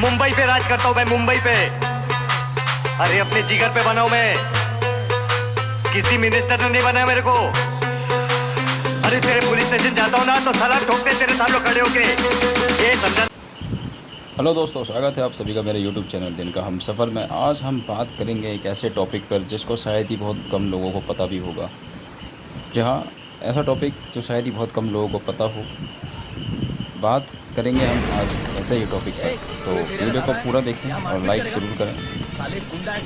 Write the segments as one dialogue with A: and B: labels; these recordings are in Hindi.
A: मुंबई पे राज करता हूँ मैं, मुंबई पे। अरे अपने जिगर पे बना हूं मैं, किसी मिनिस्टर ने नहीं बनाया मेरे को। अरे तेरे पुलिस स्टेशन जाता हूँ ना तो साला ठोकते तेरे सामने खड़े होके, ये समझा।
B: हेलो दोस्तों, स्वागत है आप सभी का मेरे यूट्यूब चैनल दिन का हम सफ़र में। आज हम बात करेंगे एक ऐसे टॉपिक पर जिसको शायद ही बहुत कम लोगों को पता भी होगा। जहाँ ऐसा टॉपिक जो शायद ही बहुत कम लोगों को पता हो, बात करेंगे हम आज ऐसे ही टॉपिक पर। तो वीडियो को पूरा देखें और लाइक ज़रूर करें।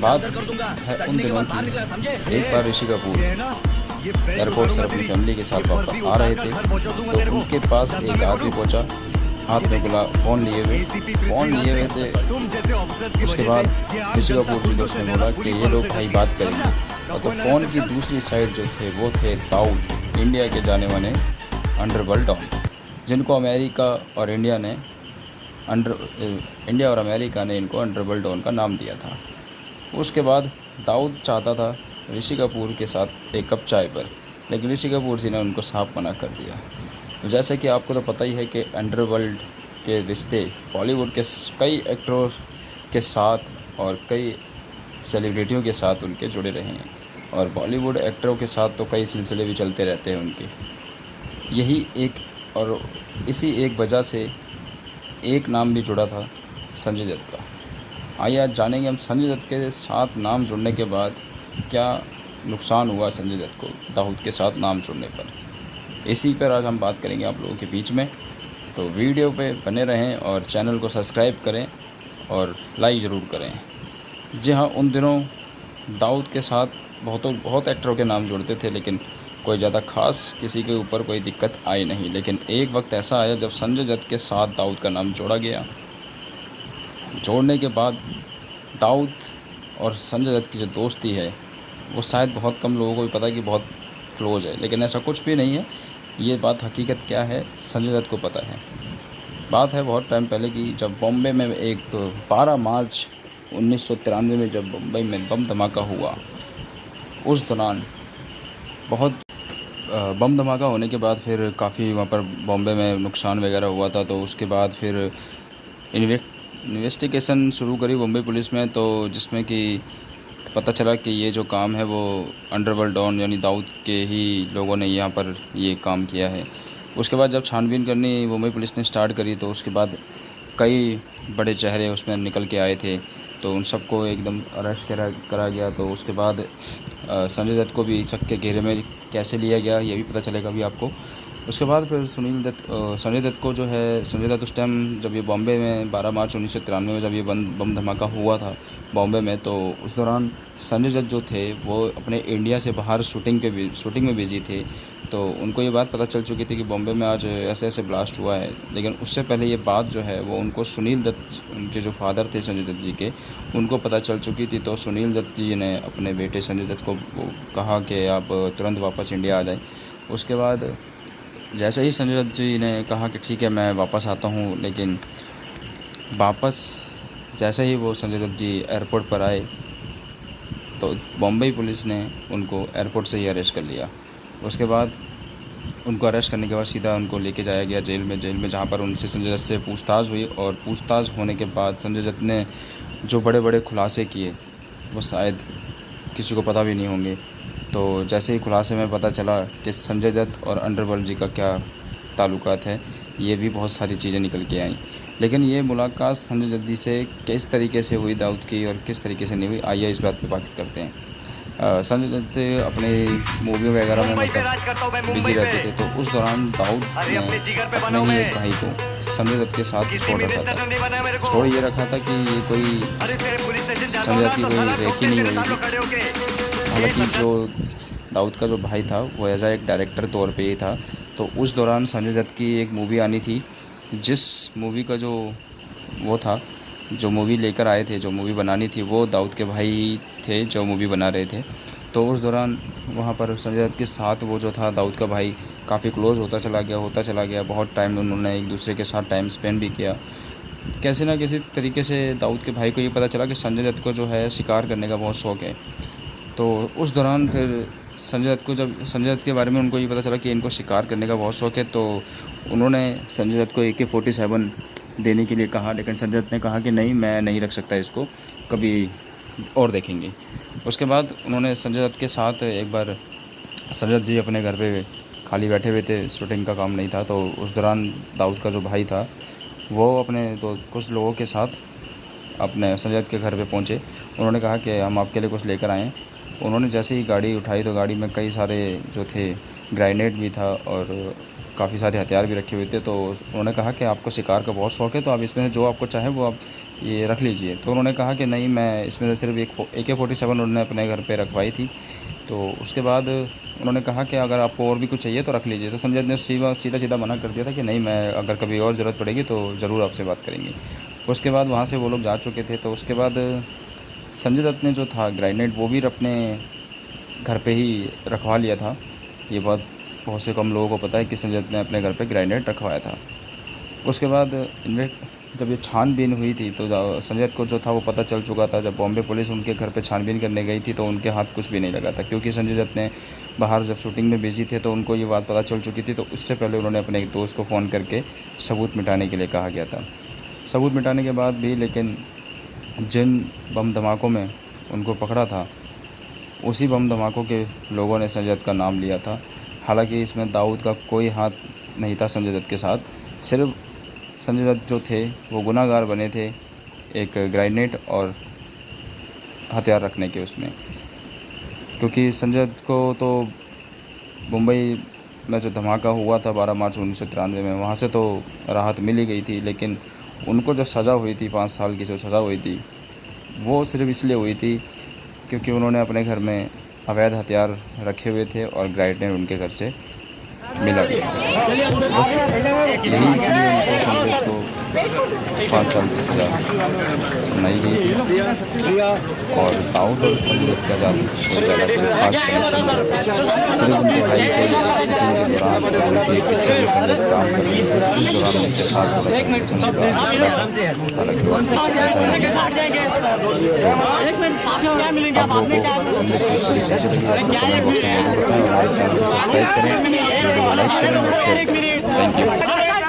B: बात है उन दिनों की। एक बार ऋषि कपूर एयरपोर्ट से अपनी फैमिली के साथ वापस आ रहे थे तो उनके पास एक आदमी पहुंचा, हाथ में फ़ोन लिए हुए थे। उसके बाद ऋषि कपूर जी दोस्त ने बोला कि ये लोग भाई बात करेंगे। और तो फ़ोन की दूसरी साइड जो थे वो थे दाऊद, इंडिया के जाने माने अंडरवर्ल्ड डॉन, जिनको अमेरिका और इंडिया और अमेरिका ने इनको अंडरवर्ल्ड डॉन का नाम दिया था। उसके बाद दाऊद चाहता था ऋषि कपूर के साथ एक कप चाय पर, लेकिन ऋषि कपूर जी ने उनको साफ मना कर दिया। तो जैसे कि आपको तो पता ही है कि अंडरवर्ल्ड के रिश्ते बॉलीवुड के कई एक्टरों के साथ और कई सेलिब्रिटियों के साथ उनके जुड़े रहे हैं, और बॉलीवुड एक्टरों के साथ तो कई सिलसिले भी चलते रहते हैं उनके। यही एक और इसी एक वजह से एक नाम भी जुड़ा था, संजय दत्त का। आइए आज जानेंगे हम संजय दत्त के साथ नाम जुड़ने के बाद क्या नुकसान हुआ संजय दत्त को दाऊद के साथ नाम जुड़ने पर। इसी पर आज हम बात करेंगे आप लोगों के बीच में। तो वीडियो पे बने रहें और चैनल को सब्सक्राइब करें और लाइक ज़रूर करें। जी हाँ, उन दिनों दाऊद के साथ बहुत एक्टरों के नाम जुड़ते थे, लेकिन कोई ज़्यादा ख़ास किसी के ऊपर कोई दिक्कत आई नहीं। लेकिन एक वक्त ऐसा आया जब संजय दत्त के साथ दाऊद का नाम जोड़ा गया। जोड़ने के बाद दाऊद और संजय दत्त की जो दोस्ती है वो शायद बहुत कम लोगों को भी पता है कि बहुत क्लोज है, लेकिन ऐसा कुछ भी नहीं है। ये बात हकीकत क्या है संजय दत्त को पता है। बात है बहुत टाइम पहले की, जब बॉम्बे में एक 12 मार्च 1993 में जब बम्बई में बम धमाका हुआ। उस दौरान बहुत बम धमाका होने के बाद फिर काफ़ी वहाँ पर बॉम्बे में नुकसान वगैरह हुआ था। तो उसके बाद फिर इन्वेस्टिगेशन शुरू करी बॉम्बे पुलिस में, तो जिसमें कि पता चला कि ये जो काम है वो अंडरवर्ल्ड डॉन यानी दाऊद के ही लोगों ने यहाँ पर ये काम किया है। उसके बाद जब छानबीन करनी मुंबई पुलिस ने स्टार्ट करी तो उसके बाद कई बड़े चेहरे उसमें निकल के आए थे, तो उन सबको एकदम अरेस्ट करा गया। तो उसके बाद संजय दत्त को भी शक के घेरे में कैसे लिया गया ये भी पता चलेगा अभी आपको। उसके बाद फिर संजय दत्त को जो है, संजय दत्त उस टाइम जब ये बॉम्बे में 12 मार्च 1993 में जब ये बम धमाका हुआ था बॉम्बे में, तो उस दौरान संजय दत्त जो थे वो अपने इंडिया से बाहर शूटिंग में बिज़ी थे। तो उनको ये बात पता चल चुकी थी कि बॉम्बे में आज ऐसे ऐसे ब्लास्ट हुआ है। लेकिन उससे पहले ये बात जो है वो उनको सुनील दत्त, उनके जो फादर थे संजय दत्त जी के, उनको पता चल चुकी थी। तो सुनील दत्त जी ने अपने बेटे संजय दत्त को कहा कि आप तुरंत वापस इंडिया आ जाएं। उसके बाद जैसे ही संजय दत्त जी ने कहा कि ठीक है मैं वापस आता हूँ, लेकिन वापस जैसे ही वो संजय दत्त जी एयरपोर्ट पर आए तो बॉम्बे पुलिस ने उनको एयरपोर्ट से ही अरेस्ट कर लिया। उसके बाद उनको अरेस्ट करने के बाद सीधा उनको लेके जाया गया जेल में जहाँ पर उनसे संजय दत्त से पूछताछ हुई। और पूछताछ होने के बाद संजय दत्त ने जो बड़े बड़े खुलासे किए वो शायद किसी को पता भी नहीं होंगे। तो जैसे ही खुलासे में पता चला कि संजय दत्त और अंडरवर्ल्ड जी का क्या ताल्लुकात है, ये भी बहुत सारी चीज़ें निकल के आईं। लेकिन ये मुलाकात संजय दत्त जी से किस तरीके से हुई दाऊद की और किस तरीके से नहीं हुई, आइए इस बात पे बात करते हैं। संजय दत्त अपने मूवी वगैरह में मतलब बिजी रहते थे, तो उस दौरान दाऊद ने अपने ही एक भाई को संजय दत्त के साथ छोड़ ये रखा था कि ये कोई संजय दत्त की कोई रेकी नहीं हुई। हालांकि जो दाऊद का जो भाई था वो एज एक डायरेक्टर तौर पे ही था। तो उस दौरान संजय दत्त की एक मूवी आनी थी, जिस मूवी का जो वो था, जो मूवी लेकर आए थे, जो मूवी बनानी थी, वो दाऊद के भाई थे जो मूवी बना रहे थे। तो उस दौरान वहाँ पर संजय दत्त के साथ वो जो था दाऊद का भाई काफ़ी क्लोज़ होता चला गया। बहुत टाइम उन्होंने एक दूसरे के साथ टाइम स्पेंड भी किया। कैसे ना किसी तरीके से दाऊद के भाई को ये पता चला कि संजय दत्त को जो है शिकार करने का बहुत शौक़ है। तो उस दौरान फिर जब संजय दत्त के बारे में उनको ये पता चला कि इनको शिकार करने का बहुत शौक़ है, तो उन्होंने संजय दत्त को AK-47 देने के लिए कहा, लेकिन संजय दत्त ने कहा कि नहीं, मैं नहीं रख सकता इसको, कभी और देखेंगे। उसके बाद उन्होंने संजय दत्त के साथ एक बार, संजय दत्त जी अपने घर पे खाली बैठे हुए थे, शूटिंग का काम नहीं था, तो उस दौरान दाऊद का जो भाई था वो अपने कुछ लोगों के साथ अपने संजय दत्त के घर पे पहुंचे। उन्होंने कहा कि हम आपके लिए कुछ लेकर आए हैं। उन्होंने जैसे ही गाड़ी उठाई तो गाड़ी में कई सारे जो थे, ग्रेनेड भी था और काफ़ी सारे हथियार भी रखे हुए थे। तो उन्होंने कहा कि आपको शिकार का बहुत शौक़ है, तो आप इसमें से जो आपको चाहे वो आप ये रख लीजिए। तो उन्होंने कहा कि नहीं, मैं इसमें से सिर्फ एक AK-47 उन्होंने अपने घर पे रखवाई थी। तो उसके बाद उन्होंने कहा कि अगर आपको और भी कुछ चाहिए तो रख लीजिए। तो संजय ने सीधा मना कर दिया था कि नहीं, मैं अगर कभी और ज़रूरत पड़ेगी तो ज़रूर आपसे बात करेंगे। उसके बाद वहाँ से वो लोग जा चुके थे। तो उसके बाद संजय दत्त ने जो था ग्रेनेड वो भी अपने घर पे ही रखवा लिया था। ये बहुत से कम लोगों को पता है कि संजय दत्त ने अपने घर पे ग्रेनेड रखवाया था। उसके बाद जब ये छानबीन हुई थी तो संजय दत्त को जो था वो पता चल चुका था। जब बॉम्बे पुलिस उनके घर पे छानबीन करने गई थी तो उनके हाथ कुछ भी नहीं लगा था, क्योंकि संजय दत्त ने बाहर जब शूटिंग में बिजी थे तो उनको ये बात पता चल चुकी थी। तो उससे पहले उन्होंने अपने एक दोस्त को फ़ोन करके सबूत मिटाने के लिए कहा गया था। सबूत मिटाने के बाद भी लेकिन जिन बम धमाकों में उनको पकड़ा था, उसी बम धमाकों के लोगों ने संजय दत्त का नाम लिया था। हालांकि इसमें दाऊद का कोई हाथ नहीं था संजय दत्त के साथ, सिर्फ संजय दत्त जो थे वो गुनाहगार बने थे एक ग्रेनेड और हथियार रखने के उसमें। क्योंकि संजय दत्त को तो मुंबई में जो धमाका हुआ था 12 मार्च 1993 में, वहाँ से तो राहत मिल ही गई थी, लेकिन उनको जो सज़ा हुई थी 5 साल की जो सज़ा हुई थी वो सिर्फ इसलिए हुई थी क्योंकि उन्होंने अपने घर में अवैध हथियार रखे हुए थे और ग्रेनेड उनके घर से मिला गया। बस यही इसलिए उनको संजय को 5 साल की सज़ा सुनाई गई थी। और दाऊद और संजय का ज़्यादा खास कनेक्शन सिर्फ उनके भाई से शूटिंग के दौरान उनकी पिक्चर में संजय काम कर रहे थे, उस दौरान उनके साथ आप लोगों को कैसे लगी कमेंट बॉक्स में बताएं और हमारे चैनल को सब्सक्राइब करें, वीडियो को लाइक करें और शेयर करें। Thank you.